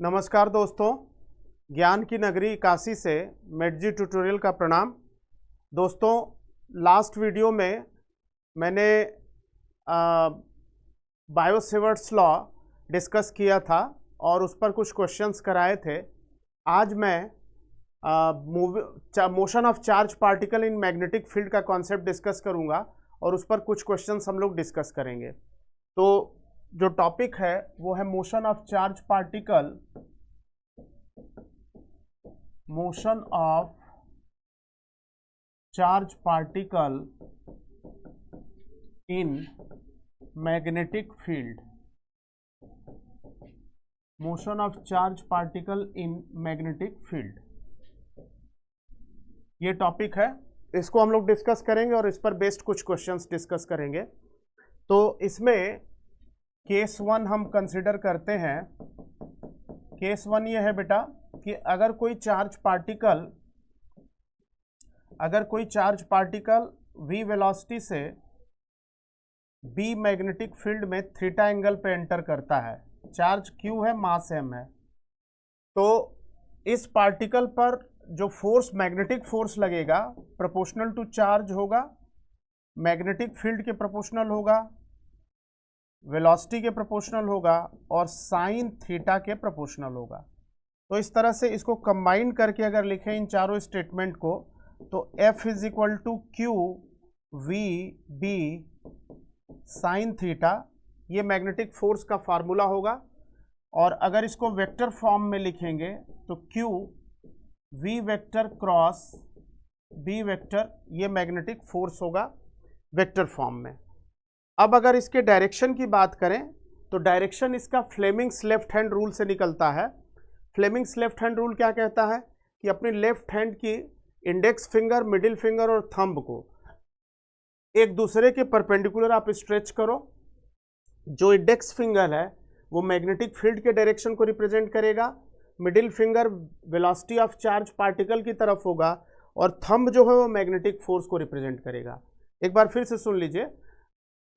नमस्कार दोस्तों, ज्ञान की नगरी काशी से मेडजी ट्यूटोरियल का प्रणाम। दोस्तों, लास्ट वीडियो में मैंने बायोसेवर्ट्स लॉ डिस्कस किया था और उस पर कुछ क्वेश्चंस कराए थे। आज मैं motion of charge particle in magnetic field का कॉन्सेप्ट डिस्कस करूंगा और उस पर कुछ क्वेश्चंस हम लोग डिस्कस करेंगे। तो जो टॉपिक है वो है motion of charge particle, motion of charge particle in magnetic field, motion of charge particle in magnetic field, ये टॉपिक है। इसको हम लोग डिस्कस करेंगे और इस पर बेस्ड कुछ क्वेश्चंस डिस्कस करेंगे। तो इसमें केस 1 हम कंसिडर करते हैं। केस 1 ये है बेटा कि अगर कोई चार्ज पार्टिकल v वेलोसिटी से b मैग्नेटिक फील्ड में थीटा एंगल पे एंटर करता है, चार्ज q है, मास m है, तो इस पार्टिकल पर जो फोर्स, मैग्नेटिक फोर्स लगेगा प्रोपोर्शनल टू चार्ज होगा, मैग्नेटिक फील्ड के प्रोपोर्शनल होगा, वेलोसिटी के प्रोपोर्शनल होगा और साइन थीटा के प्रोपोर्शनल होगा। तो इस तरह से इसको कंबाइन करके अगर लिखें इन चारों स्टेटमेंट को, तो F is equal to q v b sine theta, ये मैग्नेटिक फोर्स का फार्मूला होगा। और अगर इसको वेक्टर फॉर्म में लिखेंगे तो Q V vector cross B vector, ये मैग्नेटिक फोर्स होगा वेक्टर फॉर्म में। अब अगर इसके डायरेक्शन की बात करें तो डायरेक्शन इसका फ्लेमिंग्स लेफ्ट हैंड रूल से निकलता है। फ्लेमिंग्स लेफ्ट हैंड रूल क्या कहता है कि अपनी लेफ्ट हैंड की इंडेक्स फिंगर, मिडिल फिंगर और थंब को एक दूसरे के परपेंडिकुलर आप स्ट्रेच करो। जो इंडेक्स फिंगर है वो मैग्नेटिक फील्ड के डायरेक्शन को रिप्रेजेंट करेगा, middle finger velocity of charge particle की तरफ होगा और थंब जो है वो मैग्नेटिक फोर्स को रिप्रेजेंट करेगा। एक बार फिर से सुन लीजिए,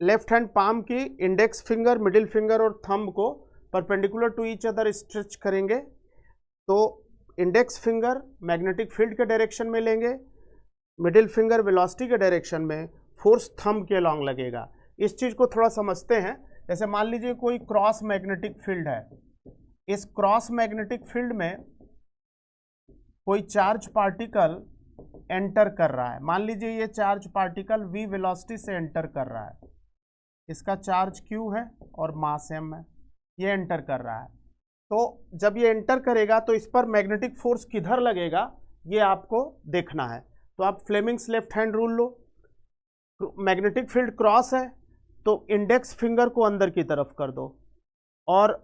लेफ्ट हैंड पाम की इंडेक्स फिंगर, मिडिल फिंगर और थंब को perpendicular to each other stretch करेंगे, तो इंडेक्स फिंगर मैग्नेटिक फील्ड के डायरेक्शन में लेंगे, मिडिल फिंगर वेलोसिटी के डायरेक्शन में, फोर्स थंब के अलॉन्ग लगेगा। इस चीज़ को थोड़ा समझते हैं। जैसे मान लीजिए कोई क्रॉस मैग्नेटिक फील्ड है, इस क्रॉस मैग्नेटिक फील्ड में कोई चार्ज पार्टिकल एंटर कर रहा है। मान लीजिए ये चार्ज पार्टिकल v वेलोसिटी से एंटर कर रहा है, इसका चार्ज q है और मास m है, ये एंटर कर रहा है। तो जब ये एंटर करेगा तो इस पर मैग्नेटिक फोर्स किधर लगेगा ये आपको देखना है। तो आप फ्लेमिंग्स लेफ्ट हैंड रूल लो। मैग्नेटिक फील्ड क्रॉस है तो इंडेक्स फिंगर को अंदर की तरफ कर दो और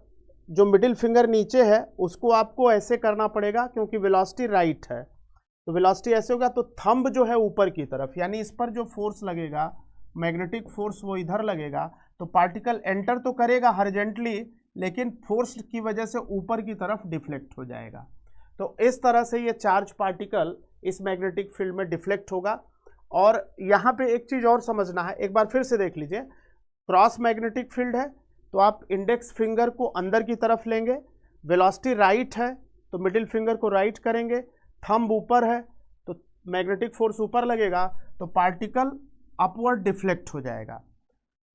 जो मिडिल फिंगर नीचे है उसको आपको ऐसे करना पड़ेगा क्योंकि वेलोसिटी राइट है, तो वेलोसिटी ऐसे होगा। तो थंब जो है ऊपर की तरफ, यानी इस पर जो फोर्स लगेगा मैग्नेटिक फोर्स वो इधर लगेगा। तो पार्टिकल एंटर तो करेगा हॉरिजॉन्टली, लेकिन फोर्स की वजह से ऊपर की तरफ डिफ्लेक्ट हो जाएगा। तो इस तरह से ये चार्ज पार्टिकल इस मैग्नेटिक फील्ड में डिफ्लेक्ट होगा। और यहाँ पे एक चीज़ और समझना है, एक बार फिर से देख लीजिए। क्रॉस मैग्नेटिक फील्ड है तो आप इंडेक्स फिंगर को अंदर की तरफ लेंगे, वेलोसिटी राइट है तो मिडिल फिंगर को राइट करेंगे, थंब ऊपर है तो मैग्नेटिक फोर्स ऊपर लगेगा, तो पार्टिकल अपवर्ड डिफ्लेक्ट हो जाएगा।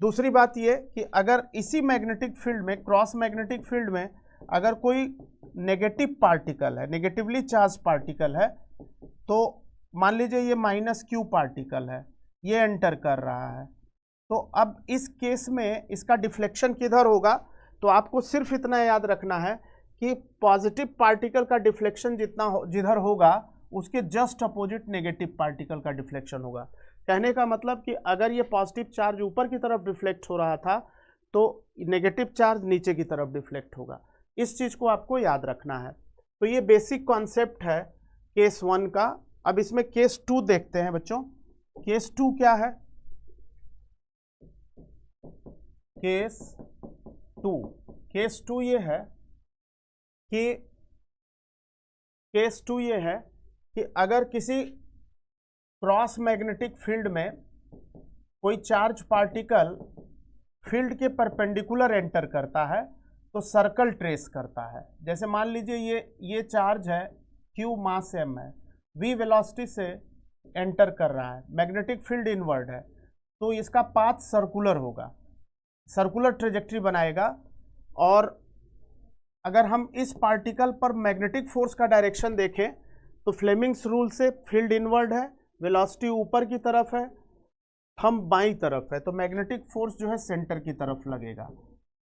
दूसरी बात ये कि अगर इसी मैग्नेटिक फील्ड में, क्रॉस मैग्नेटिक फील्ड में अगर कोई नेगेटिव पार्टिकल है, नेगेटिवली चार्ज पार्टिकल है, तो मान लीजिए ये -q पार्टिकल है, ये एंटर कर रहा है, तो अब इस केस में इसका डिफ्लेक्शन किधर होगा, तो आपको सिर्फ इतना याद रखना है कि पॉजिटिव पार्टिकल का डिफ्लेक्शन जिधर होगा उसके जस्ट अपोजिट नेगेटिव पार्टिकल का डिफ्लेक्शन होगा। कहने का मतलब कि अगर ये पॉजिटिव चार्ज ऊपर की तरफ डिफ्लेक्ट हो रहा था तो नेगेटिव चार्ज नीचे की तरफ डिफ्लेक्ट होगा। इस चीज़ को आपको याद रखना है। तो ये बेसिक कॉन्सेप्ट है केस 1 का। अब इसमें केस 2 देखते हैं बच्चों। केस 2 क्या है? केस 2 ये है कि अगर किसी क्रॉस मैग्नेटिक फील्ड में कोई चार्ज पार्टिकल फील्ड के परपेंडिकुलर एंटर करता है तो सर्कल ट्रेस करता है। जैसे मान लीजिए ये चार्ज है, q मास m है, v वेलोसिटी से एंटर कर रहा है, मैग्नेटिक फील्ड इनवर्ड है, तो इसका पाथ सर्कुलर होगा, सर्कुलर ट्रेजेक्ट्री बनाएगा। और अगर हम इस पार्टिकल पर मैग्नेटिक फोर्स का डायरेक्शन देखें तो फ्लेमिंग्स रूल से फील्ड इनवर्ड है, वेलोसिटी ऊपर की तरफ है, हम बाईं तरफ है, तो मैग्नेटिक फोर्स जो है सेंटर की तरफ लगेगा।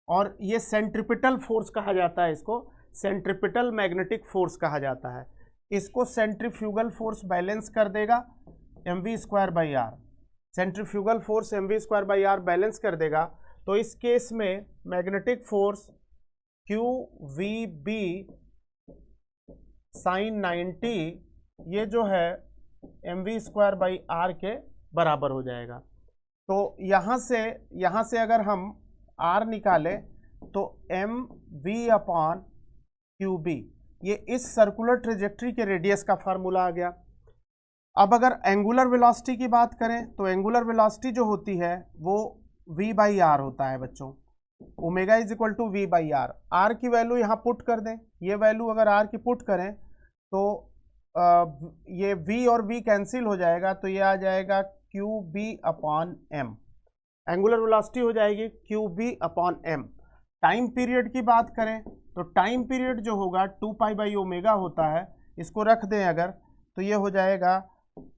और ये सेंट्रिपिटल फोर्स कहा जाता है, इसको सेंट्रिपिटल मैग्नेटिक फोर्स कहा जाता है। इसको सेंट्रीफ्यूगल फोर्स बैलेंस कर देगा mv²/r, centrifugal force mv²/r balance कर देगा। तो इस केस में मैग्नेटिक फोर्स QVB sin 90 ये जो है mv²/r के बराबर हो जाएगा। तो यहाँ से अगर हम r निकालें तो mv/qb ये इस सर्कुलर ट्रेजेक्ट्री के रेडियस का फार्मूला आ गया। अब अगर एंगुलर वेलोसिटी की बात करें तो एंगुलर वेलोसिटी जो होती है वो v/r होता है बच्चों, omega is equal to v/r। r की वैल्यू यहाँ पुट कर दें, ये वैल्यू अगर r की पुट करें तो ये v और v कैंसिल हो जाएगा, तो ये आ जाएगा qb/m, एंगुलर वेलोसिटी हो जाएगी qb/m। टाइम पीरियड की बात करें तो टाइम पीरियड जो होगा 2π/ω होता है, इसको रख दें अगर तो ये हो जाएगा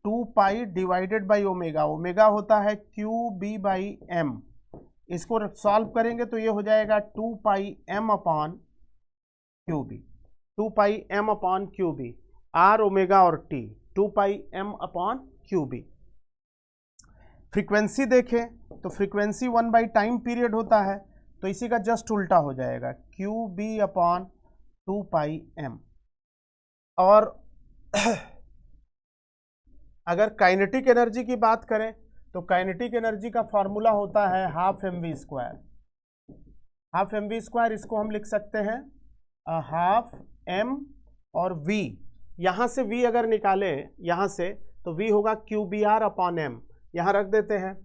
2π डिवाइडेड बाई ओमेगा, ओमेगा होता है qb/m। इसको सॉल्व करेंगे तो ये हो जाएगा 2πm/qb, 2πm/qb, r ओमेगा और t, 2πm/qb। फ्रीक्वेंसी देखें तो फ्रीक्वेंसी 1 टाइम पीरियड होता है, तो इसी का जस्ट उल्टा हो जाएगा qb/2πm। और अगर काइनेटिक एनर्जी की बात करें तो काइनेटिक एनर्जी का फॉर्मूला होता है हाफ mv²। हाफ mv², इसको हम लिख सकते हैं हाफ m और v, यहाँ से v अगर निकालें यहाँ से तो v होगा qbr/m, यहाँ रख देते हैं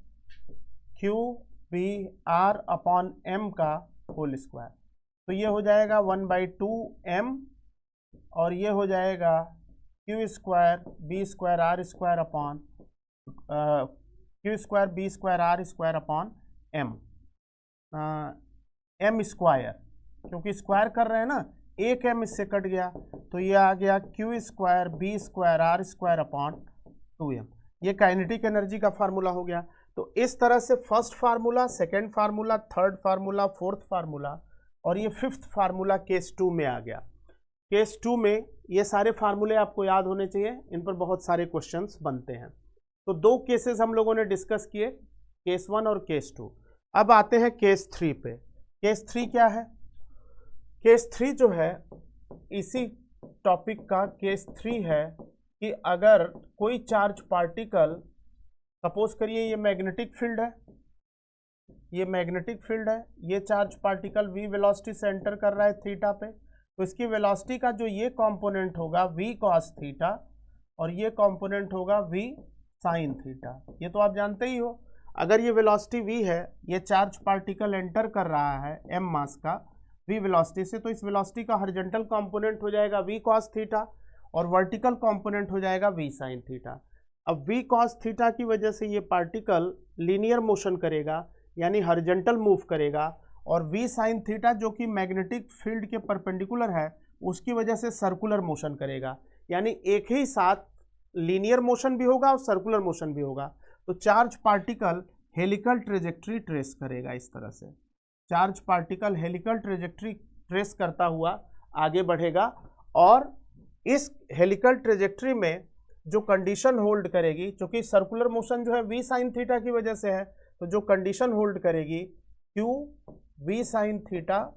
qbr/m का होल स्क्वायर, तो ये हो जाएगा 1/2m और ये हो जाएगा q² b²r²m m स्क्वायर, क्योंकि स्क्वायर कर रहे हैं ना, एक m इससे कट गया तो ये आ गया q² b²r²/2m। ये काइनेटिक एनर्जी का फार्मूला हो गया। तो इस तरह से first formula, second formula, third formula, fourth formula और ये फिफ्थ फार्मूला केस 2 में आ गया। केस 2 में ये सारे फार्मूले आपको याद होने चाहिए, इन पर बहुत सारे क्वेश्चंस बनते हैं। तो 2 केसेस हम लोगों ने डिस्कस किए, केस 1 और केस 2। अब आते हैं केस 3 पे। केस 3 क्या है? केस 3 जो है इसी टॉपिक का केस 3 है कि अगर कोई चार्ज पार्टिकल, सपोज करिए ये मैग्नेटिक फील्ड है, ये मैग्नेटिक फील्ड है, ये चार्ज पार्टिकल v वेलोसिटी से एंटर कर रहा है थीटा पे, तो इसकी वेलोसिटी का जो ये कंपोनेंट होगा v cos थीटा और ये कंपोनेंट होगा v sin थीटा। ये तो आप जानते ही हो, अगर ये वेलोसिटी v है, ये चार्ज पार्टिकल एंटर कर रहा है m मास का v वेलोसिटी से, तो इस वेलोसिटी का हॉरिजॉन्टल कंपोनेंट हो जाएगा v cos थीटा और वर्टिकल कंपोनेंट हो जाएगा v sin थीटा। अब v cos थीटा की वजह से ये पार्टिकल लीनियर मोशन करेगा, यानी हॉरिजॉन्टल मूव करेगा, और v sin थीटा जो कि मैग्नेटिक फील्ड के परपेंडिकुलर है उसकी वजह से सर्कुलर मोशन करेगा, यानी एक ही साथ लीनियर मोशन भी होगा और सर्कुलर मोशन भी होगा। तो charge particle helical trajectory trace करेगा। इस तरह से charge particle helical trajectory trace करता हुआ आगे बढ़ेगा और इस हेलिकल ट्रेजेक्ट्री में जो कंडीशन होल्ड करेगी, क्योंकि सर्कुलर मोशन जो है v sin थीटा की वजह से है, तो जो कंडीशन होल्ड करेगी q v sin theta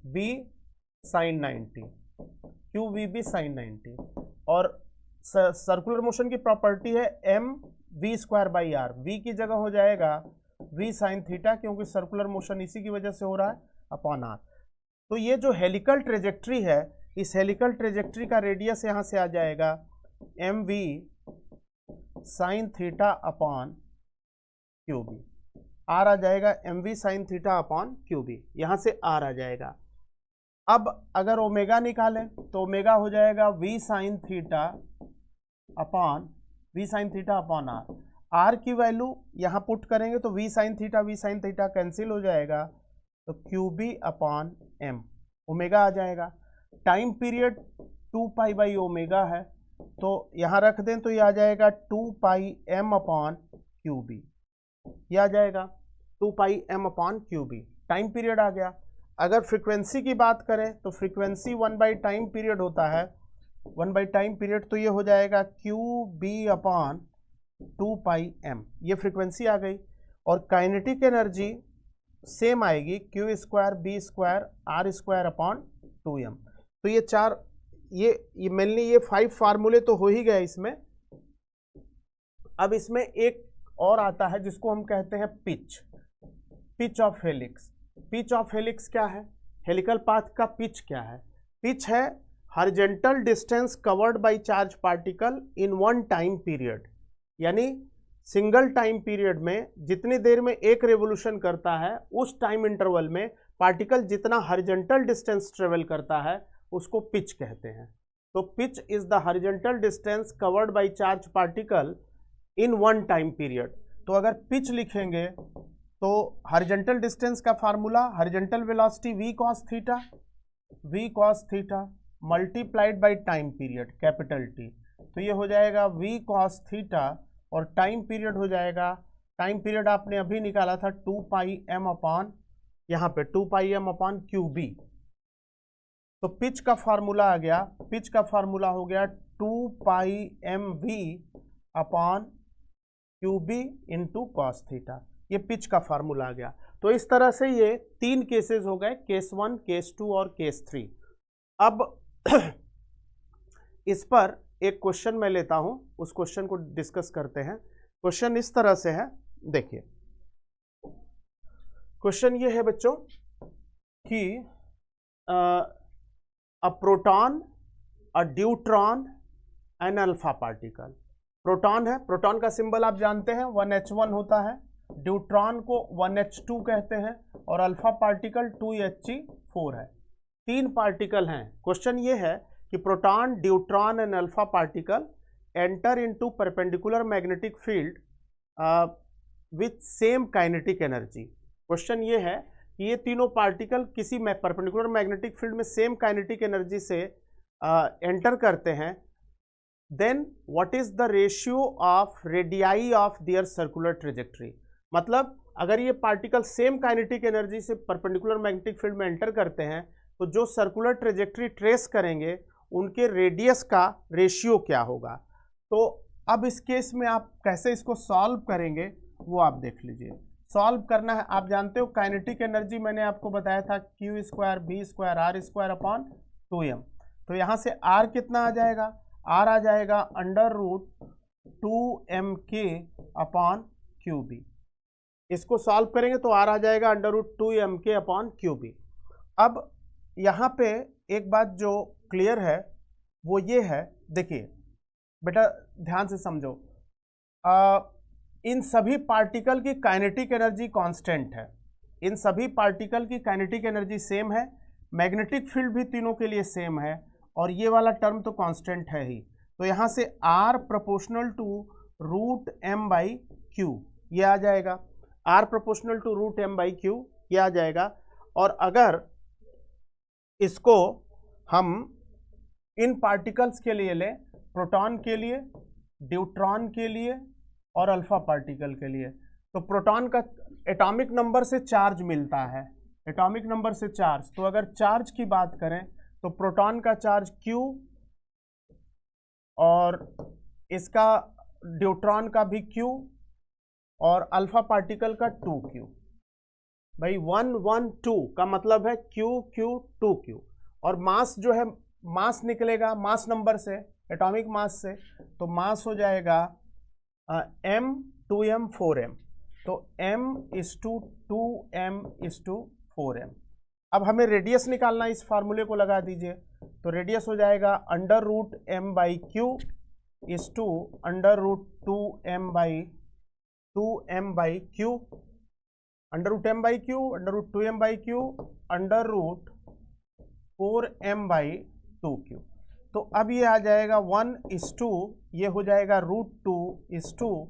b sin 90, qvb sin 90। और सर्कुलर मोशन की प्रॉपर्टी है m v²/r, v की जगह हो जाएगा v sin थीटा, क्योंकि सर्कुलर मोशन इसी की वजह से हो रहा है अपॉन r। तो ये जो हेलिकल ट्रेजेक्ट्री है, इस हेलिकल ट्रेजेक्ट्री का रेडियस यहाँ से आ जाएगा mv sin थीटा अपॉन qb। आर आ जाएगा M V sine theta upon Q B, यहाँ से आर आ जाएगा। अब अगर ओमेगा निकालें तो ओमेगा हो जाएगा V sine theta upon R. R की वैल्यू यहाँ पुट करेंगे तो वी साइन थीटा कैंसिल हो जाएगा, तो Q B upon M omega आ जाएगा। Time period 2 pi by omega है, तो यहाँ रख दें तो ये आ जाएगा 2 pi M upon Q B, ये आ जाएगा 2 pi M upon Q B. Time period आ गया। अगर फ्रीक्वेंसी की बात करें तो फ्रीक्वेंसी 1 बाई टाइम पीरियड होता है, 1 बाई टाइम पीरियड, तो ये हो जाएगा q B upon 2 pi m, ये फ्रीक्वेंसी आ गई। और काइनेटिक एनर्जी सेम आएगी q square b square r square upon 2m। तो ये चार, ये मेनली ये 5 फार्मूले तो हो ही गए इसमें। अब इसमें एक और आता है जिसको हम कहते हैं pitch of helix. Pitch of helix क्या है? हेलिकल पाथ का पिच क्या है? पिच है horizontal distance covered by charge particle in one time period, यानी सिंगल टाइम पीरियड में जितनी देर में एक रेवोल्यूशन करता है उस टाइम इंटरवल में पार्टिकल जितना हॉरिजॉन्टल डिस्टेंस ट्रेवल करता है उसको पिच कहते हैं। तो pitch is the horizontal distance covered by charge particle in one time period. तो अगर पिच लिखेंगे तो हॉरिजॉन्टल डिस्टेंस का formula horizontal velocity v cos theta multiplied by time period capital T, तो ये हो जाएगा v cos थीटा और टाइम पीरियड हो जाएगा, टाइम पीरियड आपने अभी निकाला था 2 पाई एम अपॉन, यहाँ पे 2 pi M upon Q B. तो पिच का फार्मूला आ गया, पिच का फार्मूला हो गया 2 pi M V upon Q B into cos theta, ये पिच का फार्मूला आ गया। तो इस तरह से ये 3 केसेस हो गए, केस 1, केस 2 और केस 3। अब इस पर एक क्वेश्चन मैं लेता हूं, उस क्वेश्चन को डिस्कस करते हैं। क्वेश्चन इस तरह से है, देखिए क्वेश्चन ये है बच्चों कि a proton, a deuteron and alpha particle. Proton है, प्रोटॉन का सिंबल आप जानते हैं 1H1 होता है, ड्यूट्रॉन को 1H2 कहते हैं और अल्फा पार्टिकल 2He4 है। 3 पार्टिकल हैं। क्वेश्चन ये है कि proton, deuteron and alpha particle enter into perpendicular magnetic field with same kinetic energy. Question ये है कि ये तीनों पार्टिकल किसी परपेंडिकुलर मैग्नेटिक फील्ड में सेम काइनेटिक एनर्जी से एंटर करते हैं, then what is the ratio of radii of their circular trajectory. मतलब अगर ये पार्टिकल सेम काइनेटिक एनर्जी से परपेंडिकुलर मैग्नेटिक फील्ड में एंटर करते हैं तो जो सर्कुलर ट्रेजेक्ट्री ट्रेस करेंगे उनके रेडियस का रेशियो क्या होगा। तो अब इस केस में आप कैसे इसको सॉल्व करेंगे वो आप देख लीजिए। सॉल्व करना है, आप जानते हो काइनेटिक एनर्जी मैंने आपको बताया था q square b square r square upon 2m। तो यहाँ से r कितना आ जाएगा? r आ जाएगा √2mk अपॉन क्यू बी। इसको सॉल्व करेंगे तो r आ जाएगा √2mk अपॉन क्यू बी। अब यहाँ पे एक बात जो क्लियर है वो ये है, देखिए बेटा ध्यान से समझो, इन सभी पार्टिकल की काइनेटिक एनर्जी कांस्टेंट है, इन सभी पार्टिकल की काइनेटिक एनर्जी सेम है, मैग्नेटिक फील्ड भी तीनों के लिए सेम है और ये वाला टर्म तो कांस्टेंट है ही। तो यहाँ से r प्रोपोर्शनल टू √m/q ये आ जाएगा, r प्रोपोर्शनल टू √m/q ये आ जाएगा। और अगर इसको हम इन पार्टिकल्स के लिए लें, प्रोटॉन के लिए, ड्यूट्रॉन के लिए और अल्फा पार्टिकल के लिए, तो प्रोटॉन का एटॉमिक नंबर से चार्ज मिलता है, एटॉमिक नंबर से चार्ज। तो अगर चार्ज की बात करें तो प्रोटॉन का चार्ज Q और इसका ड्यूट्रॉन का भी Q और अल्फा पार्टिकल का 2Q। भाई 1 1 2 का मतलब है Q Q 2Q। और मास जो है, मास निकलेगा मास नंबर से, एटॉमिक मास से, तो मास हो जाएगा m 2m 4m। तो m is to 2m is to 4m। अब हमें रेडियस निकालना, इस फार्मूले को लगा दीजिए, तो रेडियस हो जाएगा √m/q is to √2m/q। Under root m by q, under root 2m by q, under root 4m by 2q। तो अब ये आ जाएगा 1:2, ये हो जाएगा √2:2,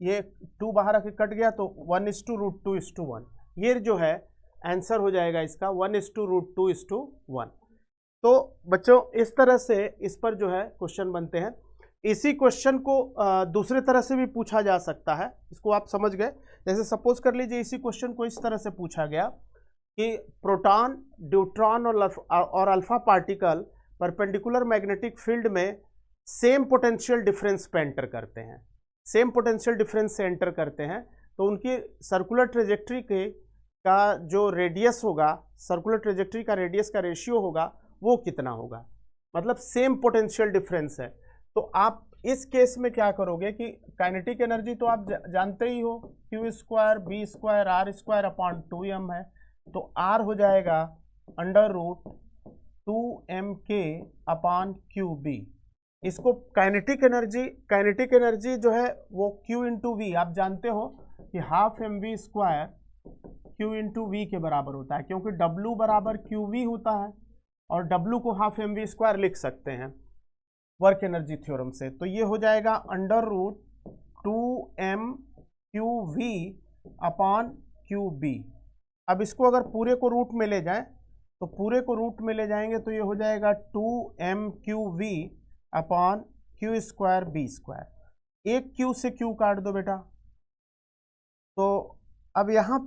ये 2 बाहर आके कट गया तो 1:√2:1। ये जो है आंसर हो जाएगा इसका 1:√2:1। तो बच्चों इस तरह से इस पर जो है क्वेश्चन बनते हैं। इसी क्वेश्चन को दूसरे तरह से भी पूछा जा सकता है, इसको आप समझ गए। जैसे सपोज कर लीजिए इसी क्वेश्चन को इस तरह से पूछा गया कि प्रोटॉन, ड्यूट्रॉन और alpha particle perpendicular magnetic field में सेम पोटेंशियल डिफरेंस पे एंटर करते हैं, सेम पोटेंशियल डिफरेंस से एंटर करते हैं, तो उनकी सर्कुलर ट्रेजेक्ट्री के का जो रेडियस होगा, सर्कुलर ट्रेजेक्ट्री का रेडियस का रेशियो होगा, वो कितना होगा, मतलब सेम पोटेंशियल डिफरेंस है। तो आप इस केस में क्या करोगे कि काइनेटिक एनर्जी तो आप जानते ही हो, Q² B² R² upon 2m है, तो R हो जाएगा under root 2mk upon QB। इसको काइनेटिक एनर्जी जो है वो Q इंटू वी, आप जानते हो कि half mv² Q into we के बराबर होता है, क्योंकि W बराबर QV होता है और W को हाफ mv² लिख सकते हैं वर्क एनर्जी थ्योरम से। तो ये हो जाएगा under root 2mQV upon QB। अब इसको अगर पूरे को रूट में ले जाएं तो पूरे को रूट में ले जाएंगे तो ये हो जाएगा 2mQV अपॉन Q² B²। एक Q से Q काट दो बेटा। तो अब यहाँ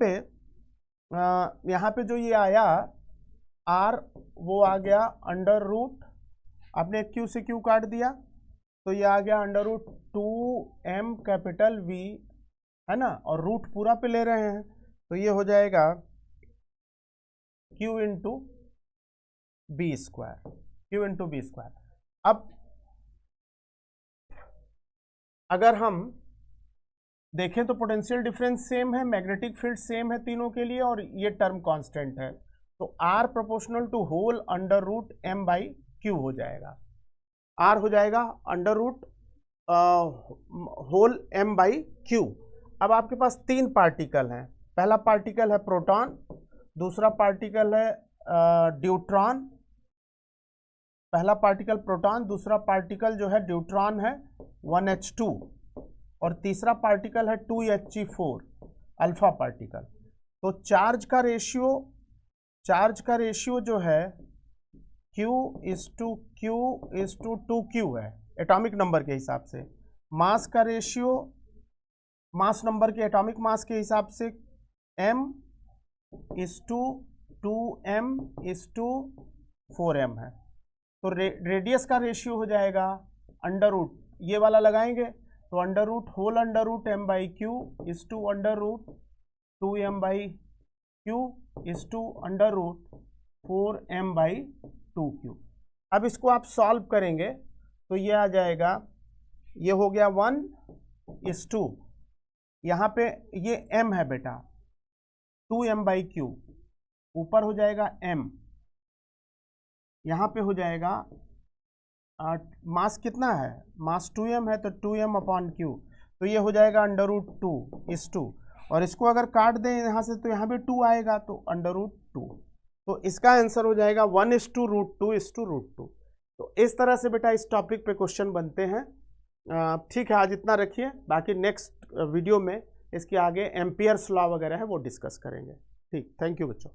पे जो ये आया R, वो आ गया अंडर रूट, आपने Q से Q काट दिया तो ये आ गया under root 2m capital V, है ना, और रूट पूरा पे ले रहे हैं तो ये हो जाएगा Q इंटू B²। अब अगर हम देखें तो पोटेंशियल डिफरेंस सेम है, मैग्नेटिक फील्ड सेम है तीनों के लिए, और ये टर्म कांस्टेंट है, तो R proportional to whole under root m by q हो जाएगा। R हो जाएगा under root whole m by q. अब आपके पास 3 पार्टिकल हैं, पहला पार्टिकल है प्रोटॉन, दूसरा पार्टिकल है ड्यूट्रॉन, पहला पार्टिकल प्रोटॉन, दूसरा पार्टिकल जो है ड्यूट्रॉन है 1h2, और तीसरा पार्टिकल है 2He4 अल्फा पार्टिकल। तो चार्ज का रेशियो जो है Q:2Q है एटॉमिक नंबर के हिसाब से। मास का रेशियो मास नंबर के एटॉमिक मास के हिसाब से M:2m:4m है। तो रेडियस का रेशियो हो जाएगा अंडर रूट, ये वाला लगाएंगे तो under root whole under root m by q is to under root 2m by q is to under root 4m by 2q। अब इसको आप सॉल्व करेंगे तो ये आ जाएगा, ये हो गया 1:2, यहाँ पे ये m है बेटा 2m बाई क्यू, ऊपर हो जाएगा m, यहाँ पे हो जाएगा मास कितना है, मास 2m है तो 2m अपॉन क्यू, तो ये हो जाएगा अंडर रूट 2:2, और इसको अगर काट दें यहाँ से तो यहाँ भी 2 आएगा तो अंडर रूट 2। तो इसका आंसर हो जाएगा 1:√2:2। तो इस तरह से बेटा इस टॉपिक पे क्वेश्चन बनते हैं। ठीक है, आज इतना रखिए, बाकी नेक्स्ट वीडियो में इसके आगे एम्पियर्स लॉ वगैरह है वो डिस्कस करेंगे। ठीक, थैंक यू बच्चों।